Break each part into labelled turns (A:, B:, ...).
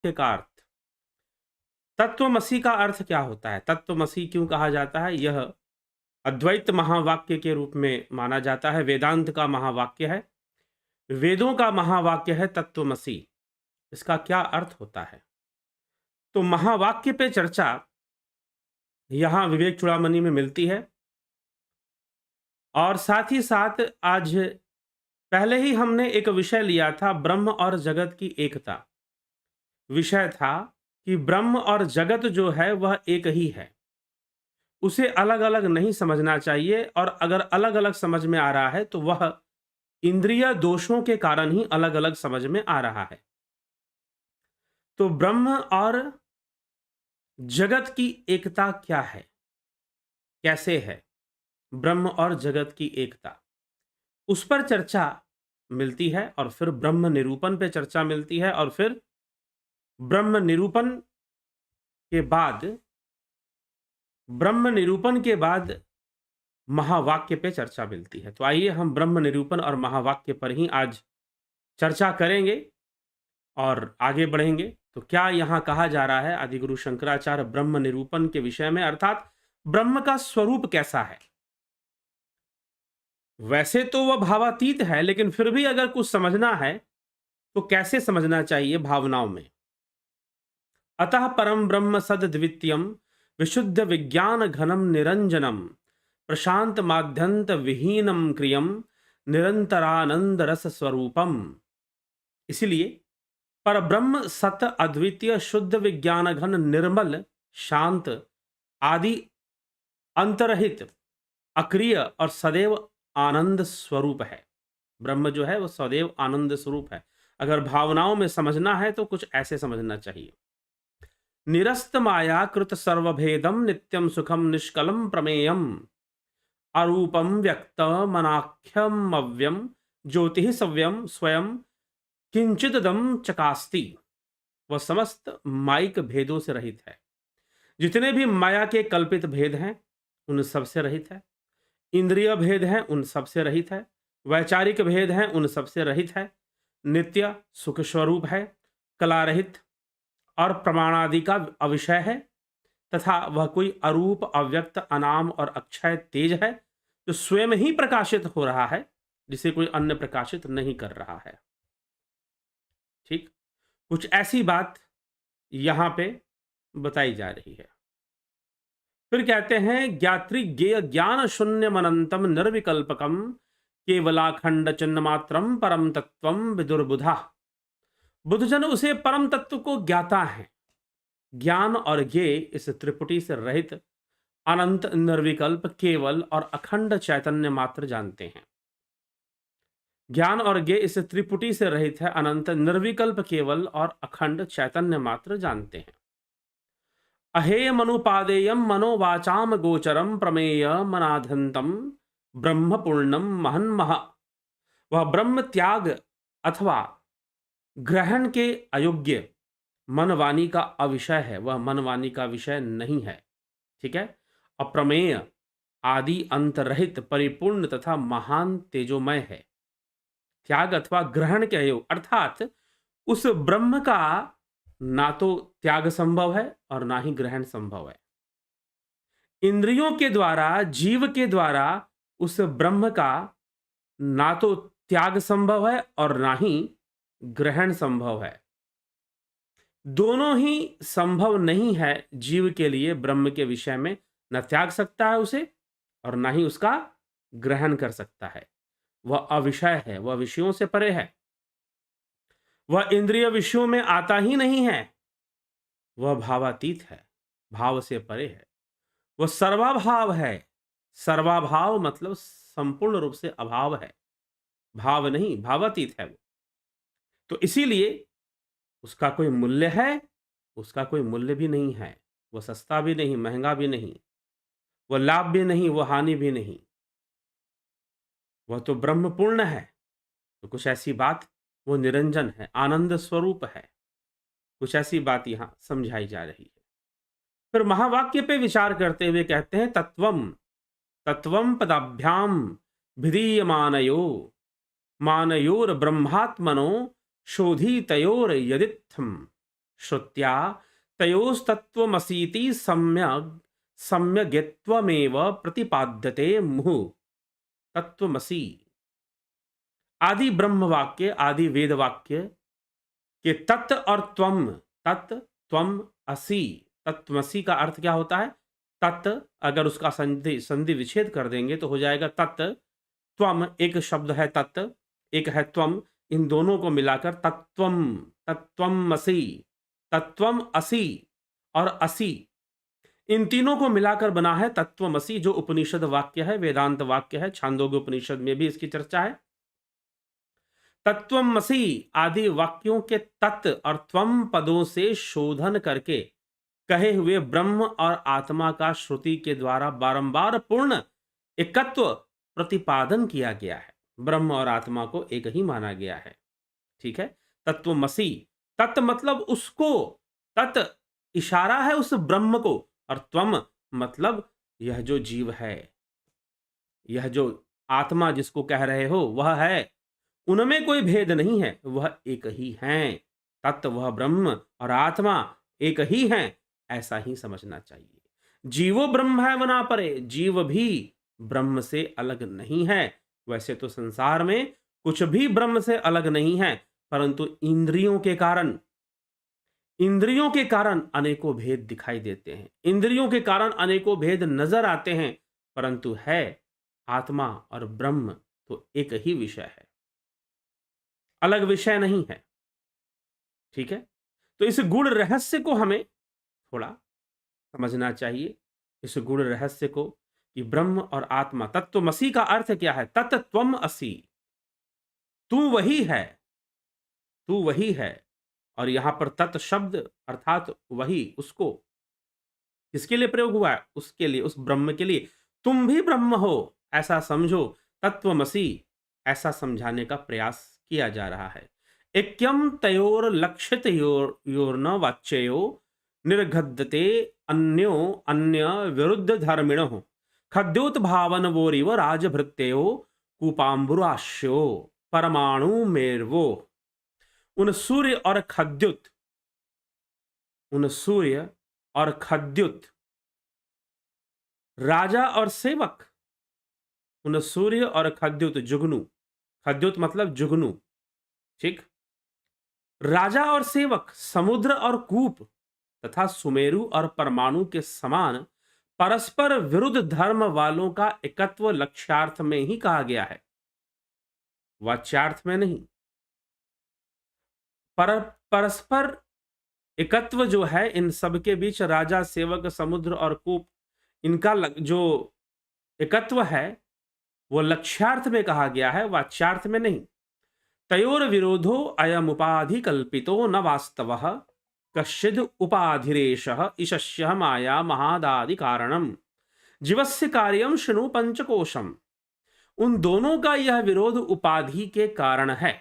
A: महावाक्य का अर्थ। तत्वमसि का अर्थ क्या होता है? तत्वमसि क्यों कहा जाता है? यह अद्वैत महावाक्य के रूप में माना जाता है, वेदांत का महावाक्य है, वेदों का महावाक्य है तत्वमसि। इसका क्या अर्थ होता है? तो महावाक्य पे चर्चा यहाँ विवेक चूड़ामणि में मिलती है, और साथ ही साथ आज पहले ही हमने एक विषय लिया था, ब्रह्म और जगत की एकता। विषय था कि ब्रह्म और जगत जो है वह एक ही है, उसे अलग-अलग नहीं समझना चाहिए, और अगर अलग-अलग समझ में आ रहा है तो वह इंद्रिय दोषों के कारण ही अलग-अलग समझ में आ रहा है। तो ब्रह्म और जगत की एकता क्या है? कैसे है ब्रह्म और जगत की एकता? उस पर चर्चा मिलती है, और फिर ब्रह्म निरूपण पे चर्चा मिलती है, और फिर ब्रह्म निरूपण के बाद महावाक्य पे चर्चा मिलती है। तो आइए हम ब्रह्म निरूपण और महावाक्य पर ही आज चर्चा करेंगे और आगे बढ़ेंगे। तो क्या यहाँ कहा जा रहा है आदिगुरु शंकराचार्य ब्रह्म निरूपण के विषय में, अर्थात ब्रह्म का स्वरूप कैसा है? वैसे तो वह भावातीत है, लेकिन फिर भी अगर कुछ समझना है तो कैसे समझना चाहिए? भावनाओं में। अतः परम ब्रह्म सद्द्वितीयम विशुद्ध विज्ञान घनम निरंजनम प्रशांत माध्यंत विहीनम क्रियम निरंतरानंद रस स्वरूपम। इसलिए परब्रह्म सत अद्वितीय शुद्ध विज्ञान घन निर्मल शांत आदि अंतरहित अक्रिय और सदैव आनंद स्वरूप है। ब्रह्म जो है वो सदैव आनंद स्वरूप है। अगर भावनाओं में समझना है तो कुछ ऐसे समझना चाहिए। निरस्त माया कृत सर्वभेदम नित्यम सुखम निष्कलम प्रमेयम अरूपम व्यक्त मनाख्यम अव्यम ज्योति सव्यम स्वयं किंचिदम चकास्ति। वह समस्त माइक भेदों से रहित है। जितने भी माया के कल्पित भेद हैं उन सब से रहित है, इंद्रिय भेद हैं उन सब से रहित है, वैचारिक भेद हैं उन सब से रहित है, नित्य सुख स्वरूप है, कला रहित और प्रमाणादि का अविषय है, तथा वह कोई अरूप अव्यक्त अनाम और अक्षय तेज है जो स्वयं ही प्रकाशित हो रहा है, जिसे कोई अन्य प्रकाशित नहीं कर रहा है। ठीक, कुछ ऐसी बात यहां पे बताई जा रही है। फिर कहते हैं ज्ञात्री ज्ञेय ज्ञान शून्यम अनंतम निर्विकल्पकम केवलाखंड चिन्ह मात्रम परम तत्वम विदुर्बुधा। बुद्धजन उसे परम तत्व को ज्ञाता है। ज्ञान और ज्ञेय इस त्रिपुटी से रहित अनंत निर्विकल्प केवल और अखंड चैतन्य मात्र जानते हैं। ज्ञान और ज्ञेय इस त्रिपुटी से रहित है, अनंत निर्विकल्प केवल और अखंड चैतन्य मात्र जानते हैं। अहेय मनुपादेयम मनोवाचाम गोचरम प्रमेय मनाधंतम ब्रह्म पूर्णम महन्मह। वह ब्रह्म त्याग अथवा ग्रहण के अयोग्य मनवाणी का अविषय है, वह मनवाणी का विषय नहीं है। ठीक है। अप्रमेय आदि अंत रहित परिपूर्ण तथा महान तेजोमय है। त्याग अथवा ग्रहण के अयोग, अर्थात उस ब्रह्म का ना तो त्याग संभव है और ना ही ग्रहण संभव है। इंद्रियों के द्वारा, जीव के द्वारा उस ब्रह्म का ना तो त्याग संभव है और ना ही ग्रहण संभव है। दोनों ही संभव नहीं है जीव के लिए। ब्रह्म के विषय में न त्याग सकता है उसे और ना ही उसका ग्रहण कर सकता है। वह अविषय है, वह विषयों से परे है, वह इंद्रिय विषयों में आता ही नहीं है, वह भावातीत है, भाव से परे है, वह सर्वाभाव है। सर्वाभाव मतलब संपूर्ण रूप से अभाव है, भाव नहीं, भावातीत है वो। तो इसीलिए उसका कोई मूल्य है, उसका कोई मूल्य भी नहीं है। वह सस्ता भी नहीं, महंगा भी नहीं, वह लाभ भी नहीं, वह हानि भी नहीं, वह तो ब्रह्मपूर्ण है। तो कुछ ऐसी बात, वो निरंजन है, आनंद स्वरूप है। कुछ ऐसी बात यहां समझाई जा रही है। फिर महावाक्य पे विचार करते हुए कहते हैं तत्वम तत्वम पदाभ्याम भिधीयमानयो मानयोर ब्रह्मात्मनो शोधितयोर यदित्थम श्रुत्या तयोस्तत्त्वमसीति सम्यग्त्वमेव प्रतिपाद्यते मुहुः तत्त्वमसि। आदि ब्रह्म वाक्य, आदि वेद वाक्य के तत् और त्वम, तत् त्वम असि, तत्त्वमसि का अर्थ क्या होता है? तत्, अगर उसका संधि विच्छेद कर देंगे तो हो जाएगा तत्। त्वम एक शब्द है तत्, एक है त्वम, इन दोनों को मिलाकर तत्त्वम, तत्त्वमसि, तत्त्वम असि और असि, इन तीनों को मिलाकर बना है तत्त्वमसि, जो उपनिषद वाक्य है, वेदांत वाक्य है। छांदोग्य उपनिषद में भी इसकी चर्चा है। तत्त्वमसि आदि वाक्यों के तत् और त्वम पदों से शोधन करके कहे हुए ब्रह्म और आत्मा का श्रुति के द्वारा बारंबार पूर्ण एकत्व प्रतिपादन किया गया है। ब्रह्म और आत्मा को एक ही माना गया है। ठीक है। तत्त्वमसि, तत् मतलब उसको, तत् इशारा है उस ब्रह्म को, और त्वम मतलब यह जो जीव है, यह जो आत्मा जिसको कह रहे हो वह है। उनमें कोई भेद नहीं है, वह एक ही हैं। तत्व वह ब्रह्म और आत्मा एक ही हैं, ऐसा ही समझना चाहिए। जीवो ब्रह्म है वना परे, जीव भी ब्रह्म से अलग नहीं है। वैसे तो संसार में कुछ भी ब्रह्म से अलग नहीं है, परंतु इंद्रियों के कारण अनेकों भेद दिखाई देते हैं, इंद्रियों के कारण अनेकों भेद नजर आते हैं, परंतु है आत्मा और ब्रह्म तो एक ही विषय है, अलग विषय नहीं है। ठीक है। तो इस गुण रहस्य को हमें थोड़ा समझना चाहिए, इस गुण रहस्य को, कि ब्रह्म और आत्मा, तत्त्वमसि का अर्थ क्या है? तत् त्वम असि, तू वही है, तू वही है। और यहां पर तत् शब्द अर्थात वही, उसको किसके लिए प्रयोग हुआ है? उसके लिए, उस ब्रह्म के लिए। तुम भी ब्रह्म हो ऐसा समझो, तत्त्वमसि ऐसा समझाने का प्रयास किया जा रहा है। ऐक्यम तयोर लक्षित योर्न वाच्ययो निर्गद्यते अन्यो अन्य विरुद्ध धर्मिणो खद्योत भावन वोरिव राजभृत्यो कूपाम्बुराश्यो परमाणु मेर्वो। उन सूर्य और खद्युत, उन सूर्य और खद्युत, राजा और सेवक, उन सूर्य और खद्युत, जुगनू, खद्युत मतलब जुगनू, ठीक, राजा और सेवक, समुद्र और कूप तथा सुमेरु और परमाणु के समान परस्पर विरुद्ध धर्म वालों का एकत्व लक्ष्यार्थ में ही कहा गया है, वाच्यार्थ में नहीं। परस्पर एकत्व जो है इन सबके बीच, राजा, सेवक, समुद्र और कूप, इनका जो एकत्व है वो लक्ष्यार्थ में कहा गया है, वाच्यार्थ में नहीं। तयोर विरोधो अयम उपाधि कल्पितो न वास्तवः कश्चिद उपाधिरेशः ईशस्य माया महादादि कारणम जीवस्य कार्यम शृणु पंचकोशम। उन दोनों का यह विरोध उपाधि के कारण है।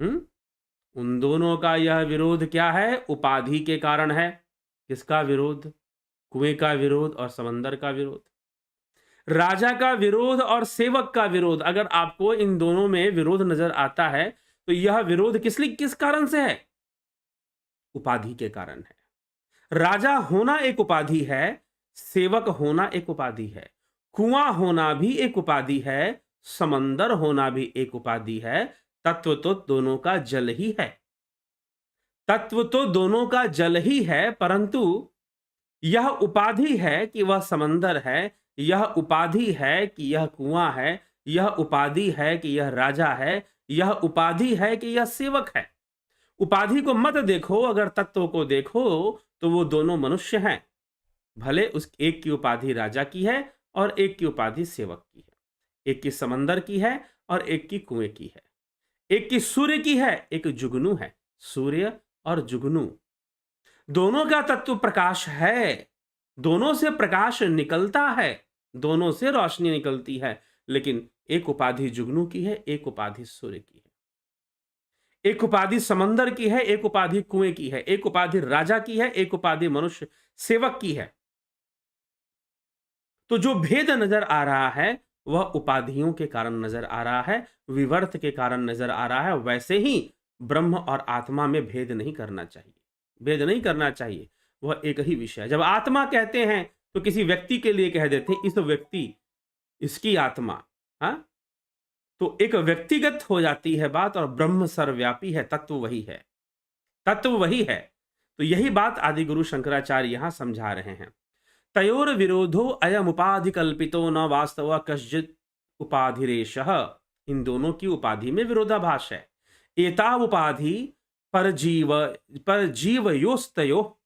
A: उन दोनों का यह विरोध क्या है? उपाधि के कारण है। किसका विरोध? कुएं का विरोध और समंदर का विरोध, राजा का विरोध और सेवक का विरोध। अगर आपको इन दोनों में विरोध नजर आता है तो यह विरोध किस कारण से है? उपाधि के कारण है। राजा होना एक उपाधि है, सेवक होना एक उपाधि है, कुआं होना भी एक उपाधि है, समंदर होना भी एक उपाधि है। तत्व तो दोनों का जल ही है, तत्व तो दोनों का जल ही है, परंतु यह उपाधि है कि वह समंदर है, यह उपाधि है कि यह कुआं है, यह उपाधि है कि यह राजा है, यह उपाधि है कि यह सेवक है। उपाधि को मत देखो, अगर तत्व को देखो तो वो दोनों मनुष्य हैं। भले उस एक की उपाधि राजा की है और एक की उपाधि सेवक की है, एक की समंदर की है और एक की कुएं की है, एक की सूर्य की है, एक जुगनू है। सूर्य और जुगनू दोनों का तत्व प्रकाश है, दोनों से प्रकाश निकलता है, दोनों से रोशनी निकलती है, लेकिन एक उपाधि जुगनू की है, एक उपाधि सूर्य की है, एक उपाधि समंदर की है, एक उपाधि कुएं की है, एक उपाधि राजा की है, एक उपाधि मनुष्य सेवक की है। तो जो भेद नजर आ रहा है वह उपाधियों के कारण नजर आ रहा है, विवर्त के कारण नजर आ रहा है। वैसे ही ब्रह्म और आत्मा में भेद नहीं करना चाहिए। भेद नहीं करना चाहिए, वह एक ही विषय है। जब आत्मा कहते हैं तो किसी व्यक्ति के लिए कह देते हैं इस व्यक्ति, इसकी आत्मा। हाँ, तो एक व्यक्तिगत हो जाती है बात, और ब्रह्म सर्वव्यापी है, तत्व वही है, तत्व वही है। तो यही बात आदि गुरु शंकराचार्य यहां समझा रहे हैं। तयोर विरोधो अयम उपाधि कल्पितो न वास्तव कश्चित उपाधिरेशः। इन दोनों की उपाधि में विरोधाभास है। एता उपाधि पर जीवयोस्तयो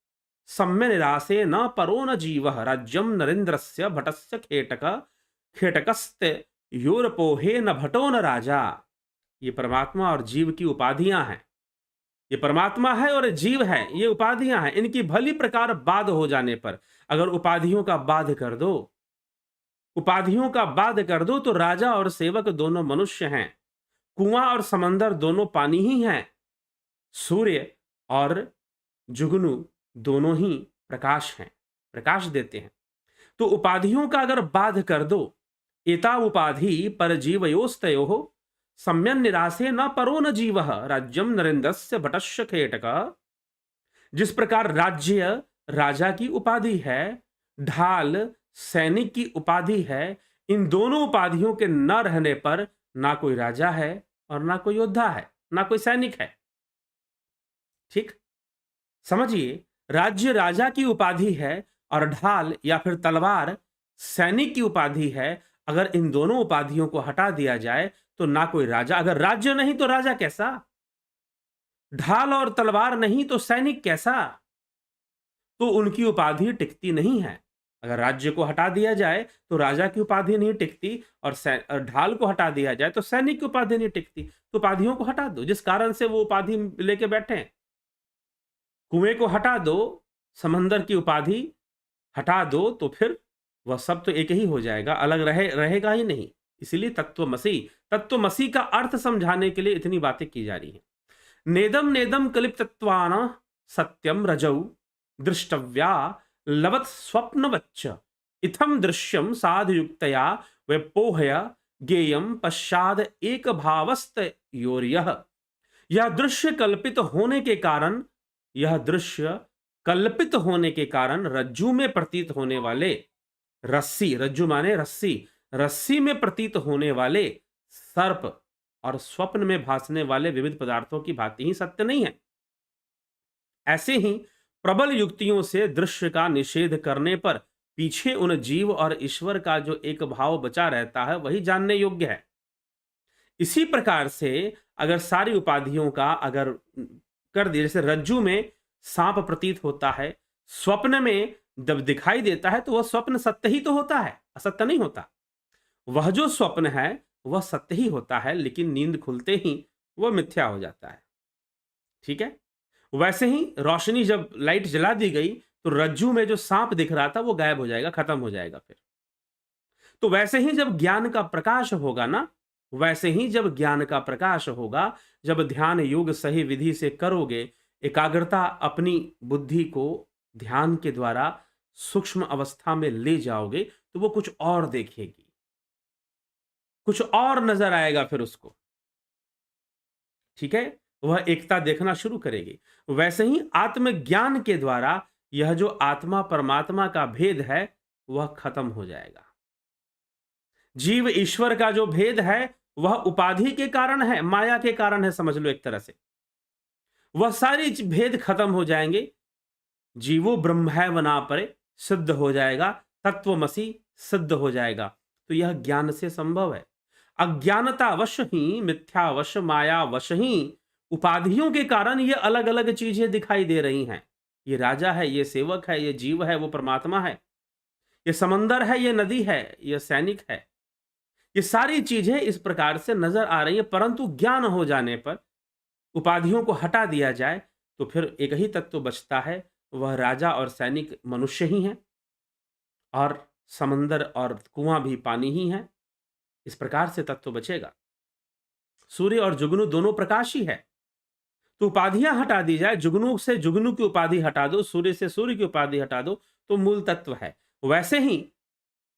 A: सम्य निरासे न परो न जीव राज्यम नरेन्द्रस्य भटस्य खेटकस्त योरपोहे न भटो न राजा। ये परमात्मा और जीव की उपाधियां हैं। ये परमात्मा है और जीव है, ये उपाधियां हैं। इनकी भली प्रकार बाध हो जाने पर, अगर उपाधियों का बाध कर दो, उपाधियों का बाध कर दो, तो राजा और सेवक दोनों मनुष्य हैं, कुआं और समंदर दोनों पानी ही हैं, सूर्य और जुगनू दोनों ही प्रकाश हैं, प्रकाश देते हैं। तो उपाधियों का अगर बाध कर दो, एता उपाधि पर जीवयोस्तयो सम्यन निरासे न परो न जीव राज्यम नरेन्द्रस्य भटस्य खेटक। जिस प्रकार राज्य राजा की उपाधि है, ढाल सैनिक की उपाधि है, इन दोनों उपाधियों के न रहने पर ना कोई राजा है और ना कोई योद्धा है, ना कोई सैनिक है। ठीक, समझिए, राज्य राजा की उपाधि है और ढाल या फिर तलवार सैनिक की उपाधि है। अगर इन दोनों उपाधियों को हटा दिया जाए तो ना कोई राजा, अगर राज्य नहीं तो राजा कैसा, ढाल और तलवार नहीं तो सैनिक कैसा, तो उनकी उपाधि टिकती नहीं है। अगर राज्य को हटा दिया जाए तो राजा की उपाधि नहीं टिकती, और ढाल को हटा दिया जाए तो सैनिक की उपाधि नहीं टिकती। तो उपाधियों को हटा दो जिस कारण से वो उपाधि लेके बैठे हैं। कुएं को हटा दो, समंदर की उपाधि हटा दो, तो फिर वह सब तो एक ही हो जाएगा, अलग रहेगा ही नहीं। इसीलिए तत्वमसी का अर्थ समझाने के लिए इतनी बातें की जा रही हैं। नेदम नेदम कलिप्तत्वान सत्यम रजौ दृष्टव्या लवत स्वप्नवच्च इथम दृश्यम साधयुक्तया व्यपोहय गेयम पश्चाद एक भावस्त योर्यः। यह दृश्य कल्पित होने के कारण, यह दृश्य कल्पित होने के कारण रज्जु में प्रतीत होने वाले रस्सी, रज्जु माने रस्सी, रस्सी में प्रतीत होने वाले सर्प और स्वप्न में भासने वाले विविध पदार्थों की भांति ही सत्य नहीं है। ऐसे ही प्रबल युक्तियों से दृश्य का निषेध करने पर पीछे उन जीव और ईश्वर का जो एक भाव बचा रहता है वही जानने योग्य है। इसी प्रकार से अगर सारी उपाधियों का अगर कर दिया, जैसे रज्जु में सांप प्रतीत होता है, स्वप्न में जब दिखाई देता है तो वह स्वप्न सत्य ही तो होता है, असत्य नहीं होता। वह जो स्वप्न है वह सत्य ही होता है, लेकिन नींद खुलते ही वह मिथ्या हो जाता है। ठीक है, वैसे ही रोशनी जब लाइट जला दी गई तो रज्जु में जो सांप दिख रहा था वो गायब हो जाएगा, खत्म हो जाएगा। फिर तो वैसे ही जब ज्ञान का प्रकाश होगा ना, वैसे ही जब ज्ञान का प्रकाश होगा, जब ध्यान योग सही विधि से करोगे, एकाग्रता अपनी बुद्धि को ध्यान के द्वारा सूक्ष्म अवस्था में ले जाओगे, तो वो कुछ और देखेगी, कुछ और नजर आएगा फिर उसको। ठीक है, वह एकता देखना शुरू करेगी। वैसे ही आत्मज्ञान के द्वारा यह जो आत्मा परमात्मा का भेद है वह खत्म हो जाएगा। जीव ईश्वर का जो भेद है वह उपाधि के कारण है, माया के कारण है, समझ लो एक तरह से। वह सारी भेद खत्म हो जाएंगे। जीवो ब्रह्मैव न परे सिद्ध हो जाएगा, तत्वमसी सिद्ध हो जाएगा। तो यह ज्ञान से संभव है। अज्ञानतावश ही, मिथ्यावश, मायावश ही उपाधियों के कारण ये अलग अलग चीजें दिखाई दे रही हैं। ये राजा है, ये सेवक है, ये जीव है, वो परमात्मा है, ये समंदर है, ये नदी है, ये सैनिक है। ये सारी चीजें इस प्रकार से नजर आ रही है, परंतु ज्ञान हो जाने पर उपाधियों को हटा दिया जाए तो फिर एक ही तत्व बचता है, वह राजा और सैनिक मनुष्य ही हैं, और समंदर और कुआं भी पानी ही है। इस प्रकार से तत्व बचेगा। सूर्य और जुगनू दोनों प्रकाश ही है। तो उपाधियां हटा दी जाए, जुगनू से जुगनू की उपाधि हटा दो, सूर्य से सूर्य की उपाधि हटा दो, तो मूल तत्व है। वैसे ही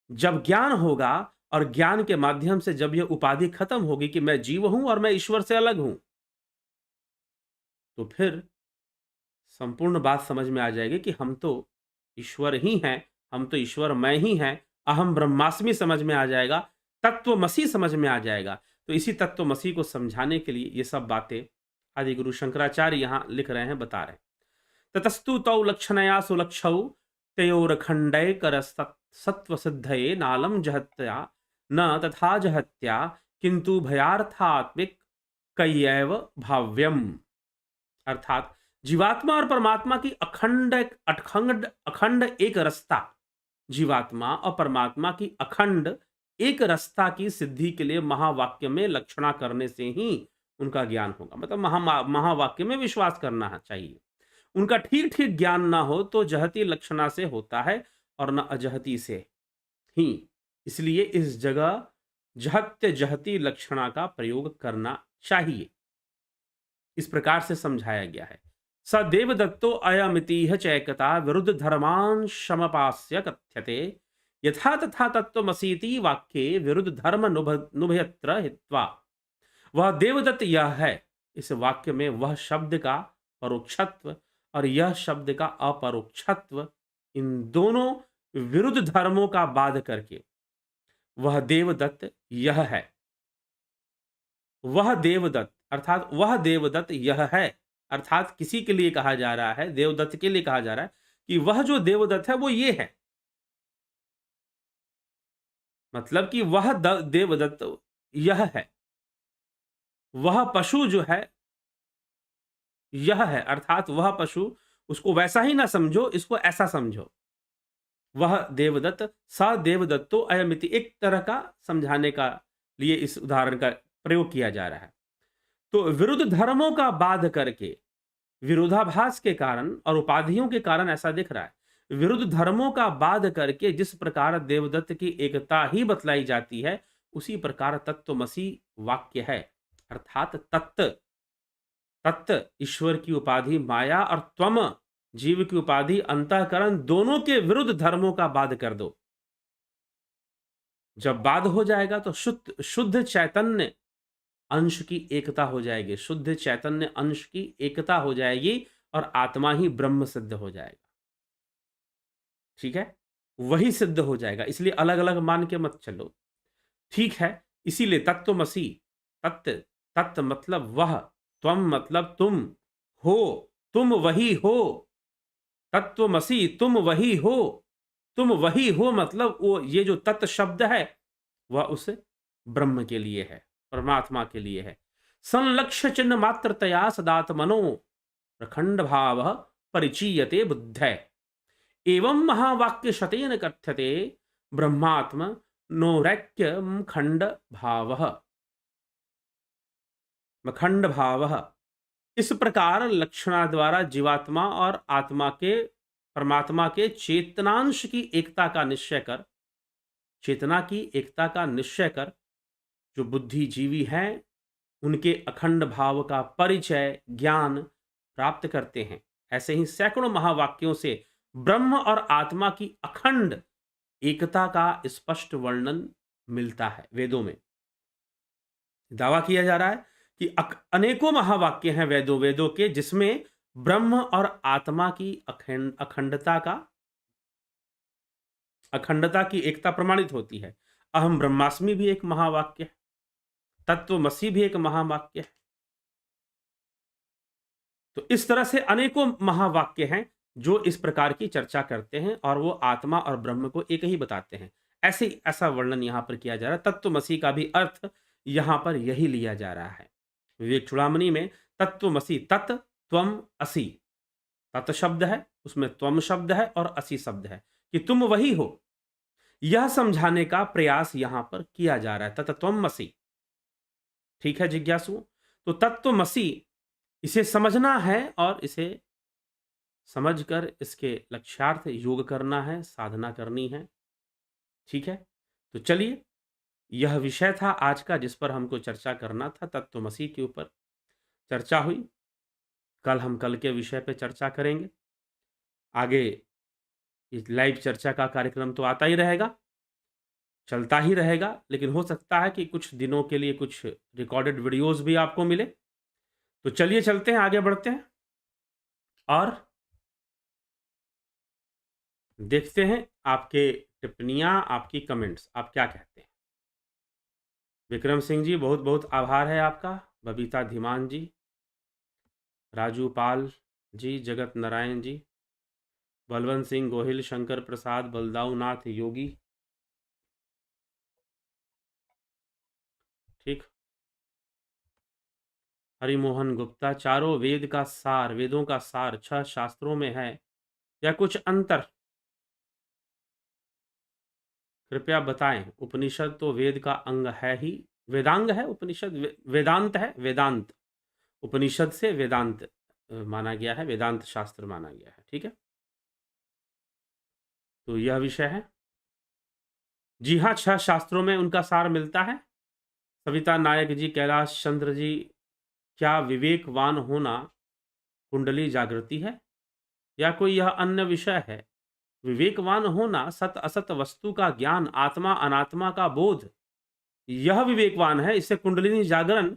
A: जब ज्ञान होगा और ज्ञान के माध्यम से जब यह उपाधि खत्म होगी कि मैं जीव हूं और मैं ईश्वर से अलग हूं, तो फिर संपूर्ण बात समझ में आ जाएगी कि हम तो ईश्वर ही हैं, हम तो ईश्वरमय ही हैं। अहम ब्रह्मास्मि समझ में आ जाएगा, तत्वमसि समझ में आ जाएगा। तो इसी तत्वमसि को समझाने के लिए ये सब बातें आदि गुरु शंकराचार्य यहाँ लिख रहे हैं, बता रहे हैं। ततस्तु तौ लक्षणया सुलक्षौ तयोरखंडैकर सत्व सिद्धये नालम जहत्या न तथा जहत्या किंतु भयार्थात्मिक कयैव भाव्यम। अर्थात जीवात्मा और परमात्मा की अखंड अखंड अखंड एक रस्ता, जीवात्मा और परमात्मा की अखंड एक रस्ता की सिद्धि के लिए महावाक्य में लक्षणा करने से ही उनका ज्ञान होगा। मतलब महावाक्य में विश्वास करना चाहिए। उनका ठीक ठीक ज्ञान ना हो तो जहती लक्षणा से होता है और न अजहती से ही। इसलिए इस जगह जहत्य जहती लक्षणा का प्रयोग करना चाहिए। इस प्रकार से समझाया गया है। स देवदत्तो अयमितिह चैकता विरुद्ध धर्मान समपास्य कथ्यते यथा तथा तत्वमसीति वाक्ये विरुद्ध धर्म नुभयत्र हित्वा। वह देवदत्त यह है, इस वाक्य में वह शब्द का परोक्षत्व और यह शब्द का अपरोक्षत्व, इन दोनों विरुद्ध धर्मों का बाध करके वह देवदत्त यह है। वह देवदत्त अर्थात वह देवदत्त यह है, अर्थात किसी के लिए कहा जा रहा है, देवदत्त के लिए कहा जा रहा है कि वह जो देवदत्त है वो ये है। मतलब कि वह देवदत्त यह है, वह पशु जो है यह है, अर्थात वह पशु, उसको वैसा ही ना समझो, इसको ऐसा समझो। वह देवदत्त स देवदत्तो अयमिति, एक तरह का समझाने का लिए इस उदाहरण का प्रयोग किया जा रहा है। तो विरुद्ध धर्मों का बाध करके, विरोधाभास के कारण और उपाधियों के कारण ऐसा दिख रहा है। विरुद्ध धर्मों का बाध करके जिस प्रकार देवदत्त की एकता ही बतलाई जाती है, उसी प्रकार तत्वमसि वाक्य है। अर्थात तत्त ईश्वर की उपाधि माया और त्वम जीव की उपाधि अंतःकरण, दोनों के विरुद्ध धर्मों का बाध कर दो। जब बाध हो जाएगा तो शुद्ध चैतन्य अंश की एकता हो जाएगी, शुद्ध चैतन्य अंश की एकता हो जाएगी और आत्मा ही ब्रह्म सिद्ध हो जाएगा। ठीक है, वही सिद्ध हो जाएगा। इसलिए अलग अलग मान के मत चलो। ठीक है, इसीलिए तत्वमसि, तत्त मतलब वह, त्वम मतलब तुम, हो तुम वही हो, तत्वमसि तुम वही हो, तुम वही हो मतलब वो ये जो तत्व शब्द है वह उस ब्रह्म के लिए है, परमात्मा के लिए है। संलक्ष्य चिन्ह मात्रतया सदात्मनो प्रखंड भाव परिचीयते बुद्धे एवं महावाक्य शतेन कथ्यते ब्रह्मात्म नोरैक्य खंड भाव खंड भाव। इस प्रकार लक्षणा द्वारा जीवात्मा और आत्मा के, परमात्मा के चेतनांश की एकता का निश्चय कर, चेतना की एकता का निश्चय कर जो बुद्धिजीवी हैं उनके अखंड भाव का परिचय ज्ञान प्राप्त करते हैं। ऐसे ही सैकड़ों महावाक्यों से ब्रह्म और आत्मा की अखंड एकता का स्पष्ट वर्णन मिलता है। वेदों में दावा किया जा रहा है कि अनेकों महावाक्य हैं वेदों के जिसमें ब्रह्म और आत्मा की अखंडता की एकता प्रमाणित होती है। अहम ब्रह्मास्मि भी एक महावाक्य है, तत्वमसि भी एक महावाक्य है। तो इस तरह से अनेकों महावाक्य हैं जो इस प्रकार की चर्चा करते हैं और वो आत्मा और ब्रह्म को एक ही बताते हैं। ऐसा वर्णन यहां पर किया जा रहा है। तत्वमसि का भी अर्थ यहां पर यही लिया जा रहा है। विवेक चूड़ामणि में तत्वमसि, तत् त्वम असि, तत् शब्द है, उसमें त्वम शब्द है और असि शब्द है कि तुम वही हो, यह समझाने का प्रयास यहां पर किया जा रहा है। तत्त्वमसि, ठीक है जिज्ञासु, तो तत्वमसि इसे समझना है और इसे समझकर इसके लक्ष्यार्थ योग करना है, साधना करनी है। ठीक है, तो चलिए, यह विषय था आज का जिस पर हमको चर्चा करना था। तत्वमसि के ऊपर चर्चा हुई। कल हम कल के विषय पे चर्चा करेंगे। आगे इस लाइव चर्चा का कार्यक्रम तो आता ही रहेगा, चलता ही रहेगा, लेकिन हो सकता है कि कुछ दिनों के लिए कुछ रिकॉर्डेड वीडियोस भी आपको मिले। तो चलिए चलते हैं, आगे बढ़ते हैं। और देखते हैं आपके टिप्पणियां, आपकी कमेंट्स, आप क्या कहते हैं। विक्रम सिंह जी बहुत बहुत आभार है आपका, बबीता धीमान जी, राजू पाल जी, जगत नारायण जी, बलवंत सिंह गोहिल, शंकर प्रसाद, बलदाऊ नाथ योगी, ठीक, हरिमोहन गुप्ता, चारों वेद का सार, वेदों का सार 6 शास्त्रों में है या कुछ अंतर कृपया बताएं। उपनिषद तो वेद का अंग है ही, वेदांग है उपनिषद, वेदांत है, वेदांत उपनिषद से वेदांत माना गया है, वेदांत शास्त्र माना गया है, ठीक है। तो यह विषय है। जी हाँ, 6 शास्त्रों में उनका सार मिलता है। सविता नायक जी, कैलाश चंद्र जी, क्या विवेकवान होना कुंडली जागृति है या कोई यह अन्य विषय है? विवेकवान होना सत असत वस्तु का ज्ञान, आत्मा अनात्मा का बोध, यह विवेकवान है। इससे कुंडलिनी जागरण,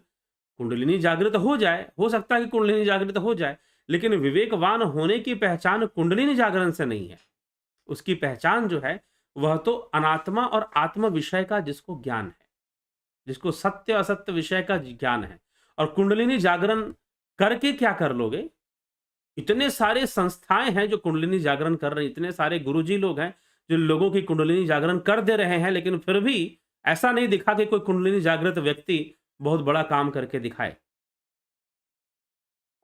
A: कुंडलिनी जागृत हो जाए, हो सकता है कि कुंडलिनी जागृत हो जाए, लेकिन विवेकवान होने की पहचान कुंडलिनी जागरण से नहीं है। उसकी पहचान जो है वह तो अनात्मा और आत्म विषय का जिसको ज्ञान है, जिसको सत्य असत्य विषय का ज्ञान है। और कुंडलिनी जागरण करके क्या कर लोगे? इतने सारे संस्थाएं हैं जो कुंडलिनी जागरण कर रहे हैं, इतने सारे गुरुजी लोग हैं जो लोगों की कुंडलिनी जागरण कर दे रहे हैं, लेकिन फिर भी ऐसा नहीं दिखा कि कोई कुंडलिनी जागृत व्यक्ति बहुत बड़ा काम करके दिखाए।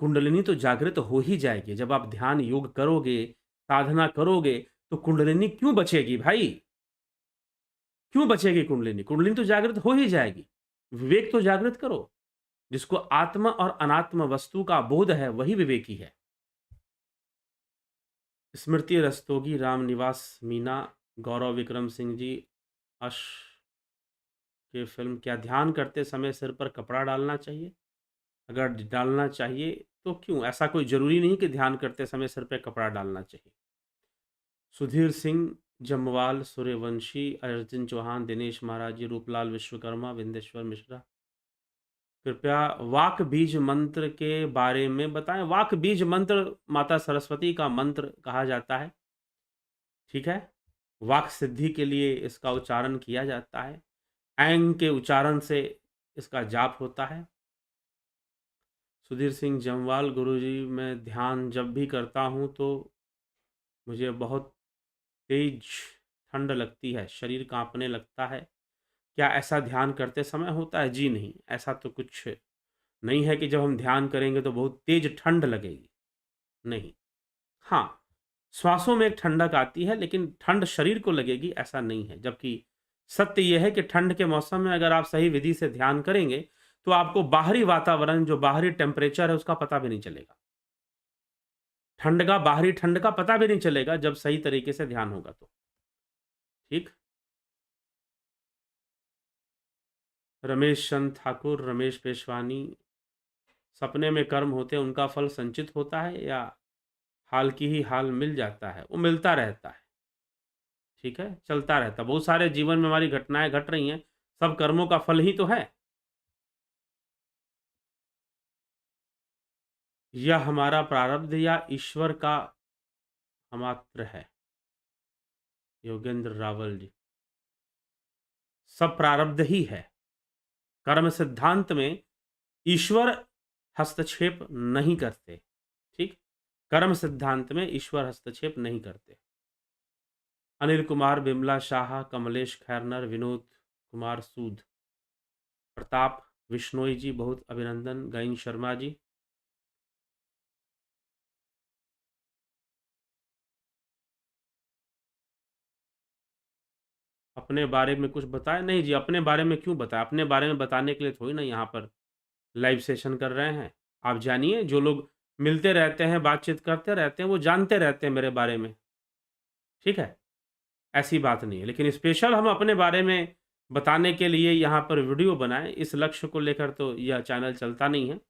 A: कुंडलिनी तो जागृत हो ही जाएगी जब आप ध्यान योग करोगे, साधना करोगे, तो कुंडलिनी क्यों बचेगी भाई? क्यों बचेगी कुंडलिनी? कुंडलिनी तो जागृत हो ही जाएगी। विवेक तो जागृत करो। जिसको आत्मा और अनात्म वस्तु का बोध है वही विवेकी है। स्मृति रस्तोगी, राम निवास मीना, गौरव विक्रम सिंह जी, अश के फिल्म, क्या ध्यान करते समय सिर पर कपड़ा डालना चाहिए? अगर डालना चाहिए तो क्यों? ऐसा कोई जरूरी नहीं कि ध्यान करते समय सिर पर कपड़ा डालना चाहिए। सुधीर सिंह जमवाल, सूर्यवंशी, अर्जुन चौहान, दिनेश महाराज जी, रूपलाल विश्वकर्मा, विंदेश्वर मिश्रा, कृपया वाक बीज मंत्र के बारे में बताएं। वाक बीज मंत्र माता सरस्वती का मंत्र कहा जाता है, ठीक है। वाक सिद्धि के लिए इसका उच्चारण किया जाता है। ऐंग के उच्चारण से इसका जाप होता है। सुधीर सिंह जमवाल, गुरुजी मैं ध्यान जब भी करता हूँ तो मुझे बहुत तेज ठंड लगती है, शरीर कांपने लगता है, क्या ऐसा ध्यान करते समय होता है? जी नहीं, ऐसा तो कुछ नहीं है कि जब हम ध्यान करेंगे तो बहुत तेज ठंड लगेगी, नहीं। हाँ, श्वासों में एक ठंडक आती है, लेकिन ठंड शरीर को लगेगी ऐसा नहीं है। जबकि सत्य यह है कि ठंड के मौसम में अगर आप सही विधि से ध्यान करेंगे तो आपको बाहरी वातावरण, जो बाहरी टेम्परेचर है, उसका पता भी नहीं चलेगा। ठंड का, बाहरी ठंड का पता भी नहीं चलेगा जब सही तरीके से ध्यान होगा तो, ठीक। रमेश चंद ठाकुर, रमेश पेशवानी, सपने में कर्म होते हैं उनका फल संचित होता है या हाल की ही हाल मिल जाता है? वो मिलता रहता है, ठीक है, चलता रहता है। बहुत सारे जीवन में हमारी घटनाएं घट रही हैं, सब कर्मों का फल ही तो है। यह हमारा प्रारब्ध या ईश्वर का अमात्र है? योगेंद्र रावल जी, सब प्रारब्ध ही है। कर्म सिद्धांत में ईश्वर हस्तक्षेप नहीं करते, ठीक। कर्म सिद्धांत में ईश्वर हस्तक्षेप नहीं करते। अनिल कुमार, बिमला शाह, कमलेश खैरनर, विनोद कुमार सूद, प्रताप विश्नोई जी बहुत अभिनंदन, गईन शर्मा जी, अपने बारे में कुछ बताएं। नहीं जी, अपने बारे में क्यों बताएं? अपने बारे में बताने के लिए थोड़ी ना यहाँ पर लाइव सेशन कर रहे हैं। आप जानिए, जो लोग मिलते रहते हैं, बातचीत करते रहते हैं, वो जानते रहते हैं मेरे बारे में, ठीक है। ऐसी बात नहीं है, लेकिन स्पेशल हम अपने बारे में बताने के लिए यहाँ पर वीडियो बनाएं, इस लक्ष्य को लेकर तो यह चैनल चलता नहीं है।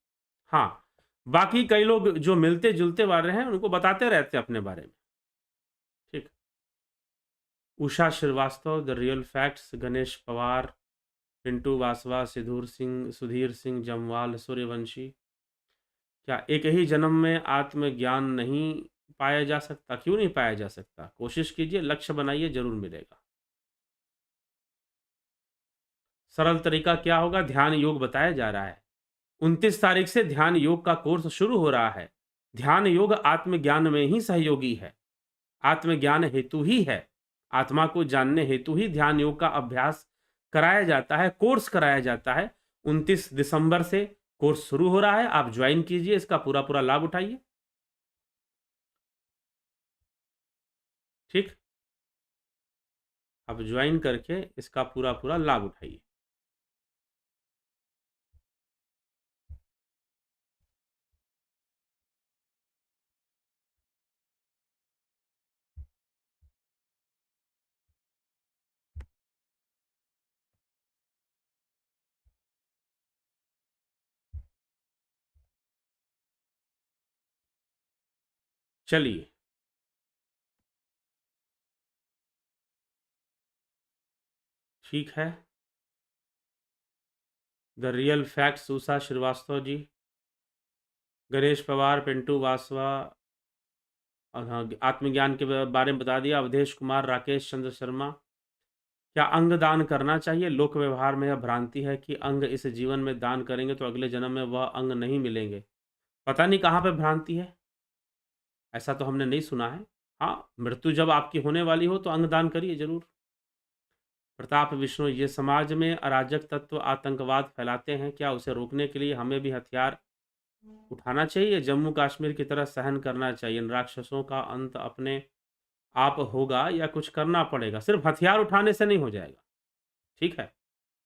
A: हाँ, बाकी कई लोग जो मिलते जुलते वाले हैं उनको बताते रहते हैं अपने बारे में, ठीक। Usha Srivastava, the real facts, Ganesh Pawar, Pintu Vasava, Sudhir Singh Jamwal, Suryavanshi, क्या एक ही जन्म में आत्मज्ञान नहीं पाया जा सकता? क्यों नहीं पाया जा सकता? कोशिश कीजिए, लक्ष्य बनाइए, ज़रूर मिलेगा। सरल तरीका क्या होगा? ध्यान योग बताया जा रहा है। 29 तारीख से ध्यान योग का कोर्स शुरू हो रहा है। ध्यान योग आत्मज्ञान में ही सहयोगी है। आत्मज्ञान हेतु ही है। आत्मा को जानने हेतु ही ध्यान योग का अभ्यास कराया जाता है, कोर्स कराया जाता है। 29 दिसंबर से कोर्स शुरू हो रहा है। आप ज्वाइन कीजिए, इसका पूरा-पूरा लाभ उठाइए। ठीक? आप ज्वाइन करके इसका पूरा-पूरा लाभ उठाइए। चलिए, ठीक है। The real facts Usha Srivastava ji, Ganesh Pawar, Pintu Vasava, और हाँ, आत्मज्ञान के बारे में बता दिया। अवधेश कुमार, राकेश चंद्र शर्मा। क्या अंग दान करना चाहिए? लोक व्यवहार में यह भ्रांति है कि अंग इस जीवन में दान करेंगे तो अगले जन्म में वह अंग नहीं मिलेंगे। पता नहीं कहाँ पे भ्रांति है, ऐसा तो हमने नहीं सुना है। हाँ, मृत्यु जब आपकी होने वाली हो तो अंग दान करिए जरूर। प्रताप विष्णु, ये समाज में अराजक तत्व आतंकवाद फैलाते हैं, क्या उसे रोकने के लिए हमें भी हथियार उठाना चाहिए? जम्मू कश्मीर की तरह सहन करना चाहिए? इन राक्षसों का अंत अपने आप होगा या कुछ करना पड़ेगा? सिर्फ हथियार उठाने से नहीं हो जाएगा, ठीक है?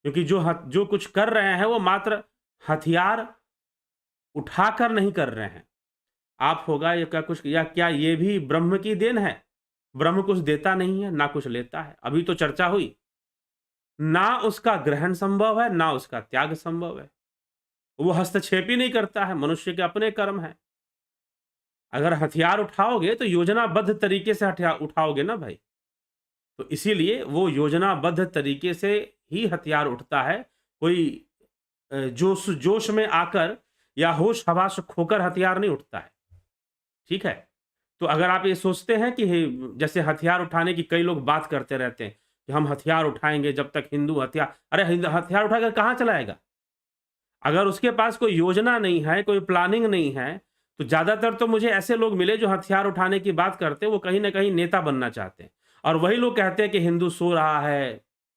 A: क्योंकि जो कुछ कर रहे हैं वो मात्र हथियार उठाकर नहीं कर रहे हैं। आप होगा या क्या ये भी ब्रह्म की देन है? ब्रह्म कुछ देता नहीं है, ना कुछ लेता है। अभी तो चर्चा हुई। ना उसका ग्रहण संभव है, ना उसका त्याग संभव है। वो हस्तक्षेप ही नहीं करता है, मनुष्य के अपने कर्म हैं। अगर हथियार उठाओगे तो योजनाबद्ध तरीके से हथियार उठाओगे ना भाई। तो इसीलिए वो योजनाबद्ध तरीके से ही हथियार उठता है। कोई जोश जोश में आकर या होश हवास खोकर हथियार नहीं उठता है, ठीक है? तो अगर आप ये सोचते हैं कि जैसे हथियार उठाने की कई लोग बात करते रहते हैं कि हम हथियार उठाएँगे जब तक हिंदू हथियार, अरे हथियार उठाकर कहाँ चलाएगा? अगर उसके पास कोई योजना नहीं है, कोई प्लानिंग नहीं है, तो ज़्यादातर तो मुझे ऐसे लोग मिले जो हथियार उठाने की बात करते हैं, वो कहीं न कहीं नेता बनना चाहते हैं। और वही लोग कहते हैं कि हिंदू सो रहा है,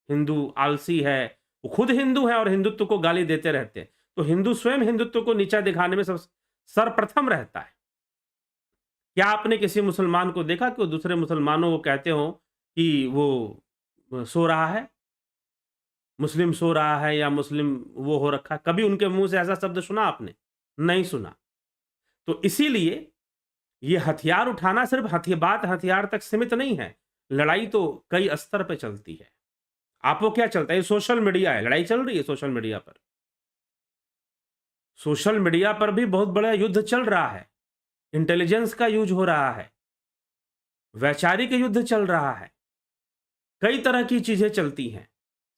A: हिंदू आलसी है, वो खुद हिंदू हैं और हिंदुत्व को गाली देते रहते हैं। तो हिंदू स्वयं हिंदुत्व को नीचा दिखाने में सब सर्वप्रथम रहता है। क्या आपने किसी मुसलमान को देखा कि वो दूसरे मुसलमानों को कहते हों कि वो सो रहा है? मुस्लिम सो रहा है या मुस्लिम वो हो रखा है, कभी उनके मुँह से ऐसा शब्द सुना आपने? नहीं सुना। तो इसीलिए ये हथियार उठाना सिर्फ़ बात हथियार तक सीमित नहीं है। लड़ाई तो कई स्तर पे चलती है। आपको क्या चलता है? ये सोशल मीडिया है, लड़ाई चल रही है सोशल मीडिया पर। सोशल मीडिया पर भी बहुत बड़ा युद्ध चल रहा है। इंटेलिजेंस का यूज़ हो रहा है। वैचारिक युद्ध चल रहा है। कई तरह की चीज़ें चलती हैं।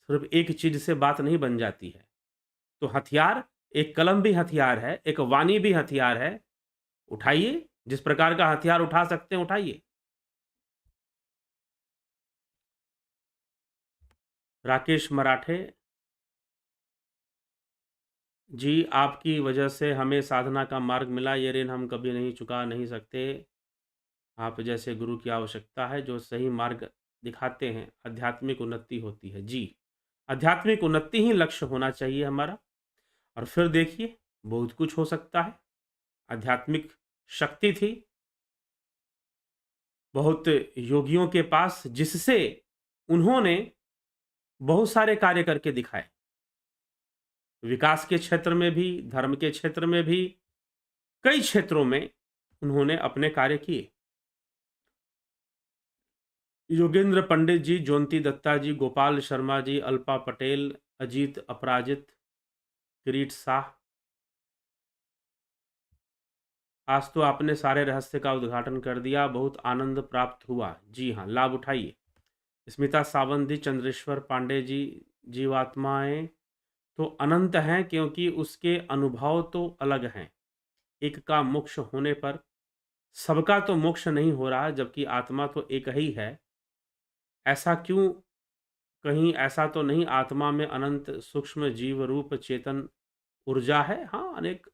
A: सिर्फ़ एक चीज़ से बात नहीं बन जाती है। तो हथियार, एक कलम भी हथियार है, एक वाणी भी हथियार है। उठाइए, जिस प्रकार का हथियार उठा सकते हैं उठाइए। राकेश मराठे जी, आपकी वजह से हमें साधना का मार्ग मिला, ये ऋण हम कभी नहीं चुका नहीं सकते। आप जैसे गुरु की आवश्यकता है जो सही मार्ग दिखाते हैं, आध्यात्मिक उन्नति होती है। जी, आध्यात्मिक उन्नति ही लक्ष्य होना चाहिए हमारा। और फिर देखिए, बहुत कुछ हो सकता है। आध्यात्मिक शक्ति थी बहुत योगियों के पास, जिससे उन्होंने बहुत सारे कार्य करके दिखाए। विकास के क्षेत्र में भी, धर्म के क्षेत्र में भी, कई क्षेत्रों में उन्होंने अपने कार्य किए। योगेंद्र पंडित जी, ज्योति दत्ता जी, गोपाल शर्मा जी, अल्पा पटेल, अजीत अपराजित, किरीट शाह। आज तो आपने सारे रहस्य का उद्घाटन कर दिया, बहुत आनंद प्राप्त हुआ। जी हाँ, लाभ उठाइए। स्मिता सावंत जी, चंद्रेश्वर पांडे जी, जीवात्माएं तो अनंत हैं क्योंकि उसके अनुभव तो अलग हैं। एक का मोक्ष होने पर सबका तो मोक्ष नहीं हो रहा, जबकि आत्मा तो एक ही है। ऐसा क्यों? कहीं ऐसा तो नहीं आत्मा में अनंत सूक्ष्म जीव रूप चेतन ऊर्जा है? हाँ, अनेक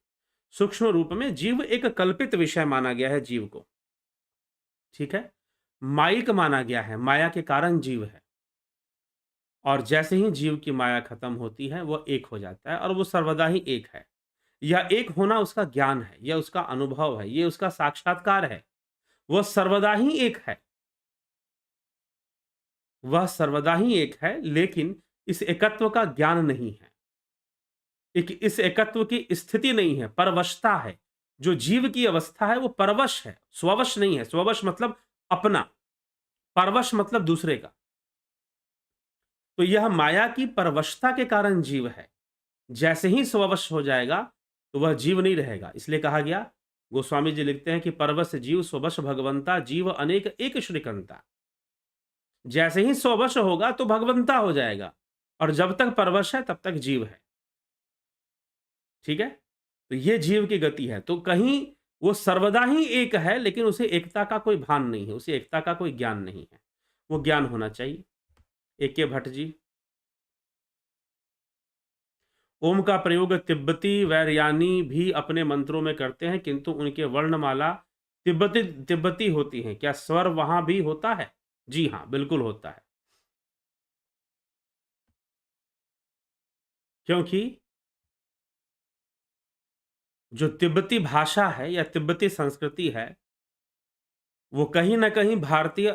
A: सूक्ष्म रूप में जीव एक कल्पित विषय माना गया है जीव को, ठीक है? मायिक माना गया है, माया के कारण जीव है। और जैसे ही जीव की माया खत्म होती है, वो एक हो जाता है और वो सर्वदा ही एक है। यह एक होना उसका ज्ञान है, यह उसका अनुभव है, ये उसका साक्षात्कार है। वह सर्वदा ही एक है। वह सर्वदा ही एक है, लेकिन इस एकत्व का ज्ञान नहीं है। इस एकत्व की स्थिति नहीं है, परवशता है। जो जीव की अवस्था है वो परवश है, स्ववश नहीं है। स्ववश मतलब अपना, परवश मतलब दूसरे का। तो यह माया की परवशता के कारण जीव है। जैसे ही स्ववश हो जाएगा तो वह जीव नहीं रहेगा। इसलिए कहा गया, गोस्वामी जी लिखते हैं कि परवश जीव स्ववश भगवंता, जीव अनेक एक श्रीकंता। जैसे ही स्ववश होगा तो भगवंता हो जाएगा, और जब तक परवश है तब तक जीव है। ठीक है? तो ये जीव की गति है। तो कहीं वो सर्वदा ही एक है, लेकिन उसे एकता का कोई भान नहीं है, उसे एकता का कोई ज्ञान नहीं है। वो ज्ञान होना चाहिए। ए.के. भट्ट जी, ओम का प्रयोग तिब्बती वैरयानी भी अपने मंत्रों में करते हैं, किंतु उनके वर्णमाला तिब्बती तिब्बती होती हैं। क्या स्वर वहां भी होता है? जी हाँ, बिल्कुल होता है। क्योंकि जो तिब्बती भाषा है या तिब्बती संस्कृति है, वो कहीं न कहीं भारतीय,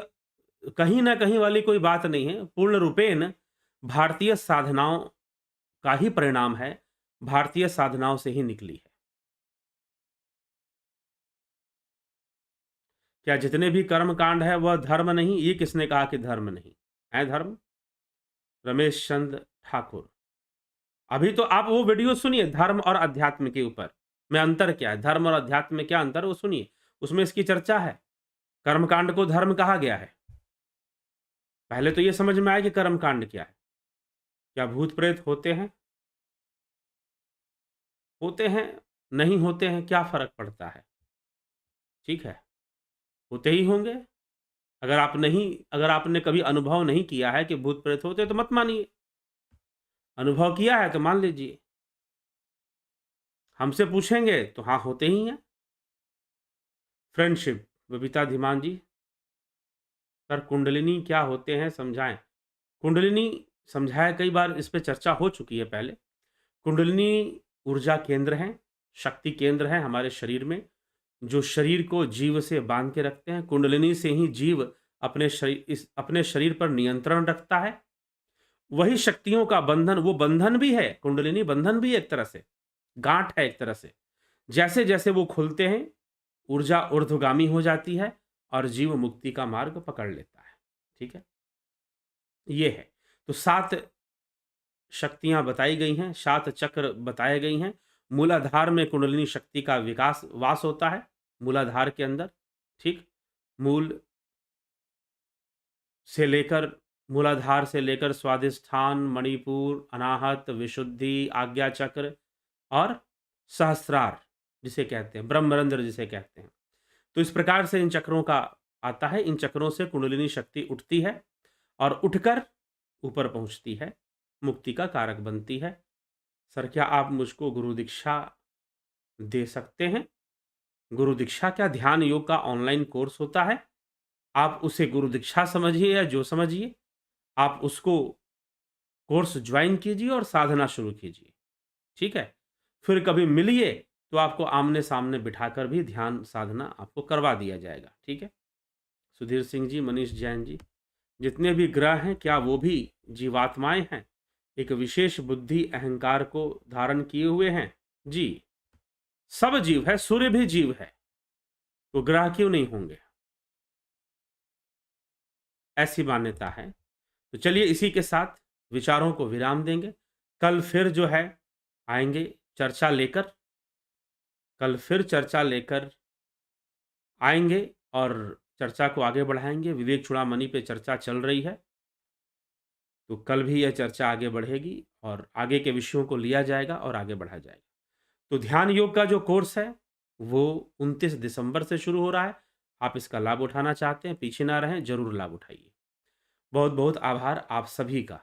A: कहीं न कहीं वाली कोई बात नहीं है। पूर्ण रूपेण भारतीय साधनाओं का ही परिणाम है, भारतीय साधनाओं से ही निकली है। क्या जितने भी कर्म कांड है वह धर्म नहीं? ये किसने कहा कि धर्म नहीं है? धर्म? रमेश चंद्र ठाकुर। अभी तो आप वो वीडियो सुनिए धर्म और अध्यात्म के ऊपर, में अंतर क्या है, धर्म और अध्यात्म में क्या अंतर है वो सुनिए, उसमें इसकी चर्चा है। कर्मकांड को धर्म कहा गया है। पहले तो ये समझ में आए कि कर्मकांड क्या है। क्या भूत प्रेत होते हैं? होते हैं, नहीं होते हैं, क्या फर्क पड़ता है? ठीक है, होते ही होंगे। अगर आपने कभी अनुभव नहीं किया है कि भूत प्रेत होते, तो मत मानिए। अनुभव किया है तो मान लीजिए। हमसे पूछेंगे तो हाँ, होते ही हैं। फ्रेंडशिप, बबीता धीमान जी, सर कुंडलिनी क्या होते हैं समझाएं। कुंडलिनी समझाया, कई बार इस पे चर्चा हो चुकी है पहले। कुंडलिनी ऊर्जा केंद्र हैं, शक्ति केंद्र हैं हमारे शरीर में, जो शरीर को जीव से बांध के रखते हैं। कुंडलिनी से ही जीव अपने शरीर पर नियंत्रण रखता है। वही शक्तियों का बंधन, वो बंधन भी है, कुंडलिनी बंधन भी एक तरह से, गांठ है एक तरह से। जैसे जैसे वो खुलते हैं, ऊर्जा ऊर्ध्वगामी हो जाती है और जीव मुक्ति का मार्ग पकड़ लेता है। ठीक है, ये है। तो 7 शक्तियां बताई गई हैं, 7 चक्र बताए गई हैं। मूलाधार में कुंडलिनी शक्ति का विकास वास होता है, मूलाधार के अंदर। ठीक, मूल से लेकर मूलाधार से लेकर स्वादिष्ठान, मणिपुर, अनाहत, विशुद्धि, आज्ञा चक्र और सहस्रार जिसे कहते हैं, ब्रह्मरंध्र जिसे कहते हैं। तो इस प्रकार से इन चक्रों का आता है। इन चक्रों से कुंडलिनी शक्ति उठती है और उठकर ऊपर पहुंचती है, मुक्ति का कारक बनती है। सर क्या आप मुझको गुरु दीक्षा दे सकते हैं? गुरु दीक्षा क्या ध्यान योग का ऑनलाइन कोर्स होता है? आप उसे गुरु दीक्षा समझिए या जो समझिए, आप उसको कोर्स ज्वाइन कीजिए और साधना शुरू कीजिए। ठीक है, फिर कभी मिलिए तो आपको आमने सामने बिठाकर भी ध्यान साधना आपको करवा दिया जाएगा। ठीक है, सुधीर सिंह जी, मनीष जैन जी, जितने भी ग्रह हैं क्या वो भी जीवात्माएं हैं? एक विशेष बुद्धि अहंकार को धारण किए हुए हैं? जी, सब जीव है, सूर्य भी जीव है, तो ग्रह क्यों नहीं होंगे? ऐसी मान्यता है। तो चलिए इसी के साथ विचारों को विराम देंगे। कल फिर जो है आएंगे चर्चा लेकर, कल फिर चर्चा लेकर आएंगे और चर्चा को आगे बढ़ाएंगे। विवेक चूड़ामणि पे चर्चा चल रही है, तो कल भी यह चर्चा आगे बढ़ेगी और आगे के विषयों को लिया जाएगा और आगे बढ़ा जाएगा। तो ध्यान योग का जो कोर्स है वो 29 दिसंबर से शुरू हो रहा है। आप इसका लाभ उठाना चाहते हैं, पीछे ना रहें, ज़रूर लाभ उठाइए। बहुत-बहुत आभार आप सभी का।